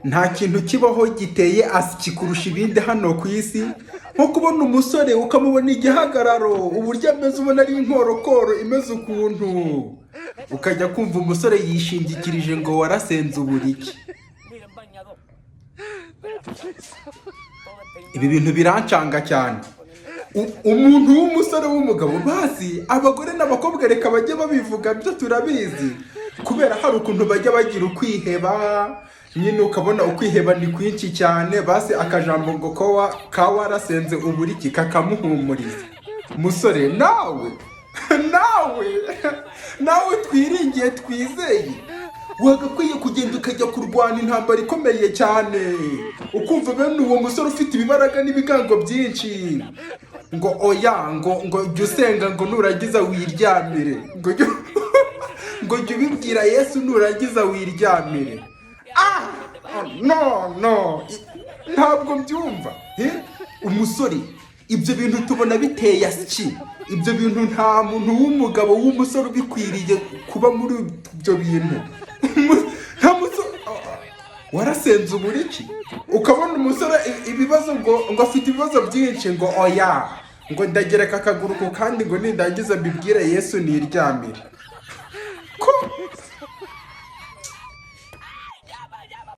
nta kintu kibaho giteye asiki kurusha ibindi hano ku isi nko kubona umusore ukamubona igihagararo uburyo ameze ubona ari inkorokoro imeze ukuntu ukajya kumva umusore yishingikirije ngo warasenze ubura iki. Ibi bintu birancanga cyane. Umuntu w'umusore w'umugabo basi abagore n'abakobwa reka bajye babivuga byo turabizi kubera hari ukuntu bajya bagira ukwiheba nyine ukabona ukwiheba ni kwinshi cyane basi akajambo ngo ka warasenze ubura iki kakamuhumuriza. Musore nawe twiringiye twizeye wagakwiye kugenda ukajya kurwana intambara ikomeye cyane ukumva bene uwo musore ufite ibibaraga n'ibigango byinshi ngo oya ngo jya usenga ngo nuragiza wiryamire ngo jya ubibwira Yesu nuragiza wiryamire. No ntabwo mbyumva. Umusore ibyo bintu tubona biteye asiki, ibyo bintu nta muntu w'umugabo w'umusore ubikwiriye kuba muri ibyo bintu. Nta musore warasenze ubura iki ukabona umusore ibibazo ngo afite ibibazo byinshi ngo oya ngo ndagereka akaguru ku kandi ngo nindangiza mbibwire Yesu niryamire ko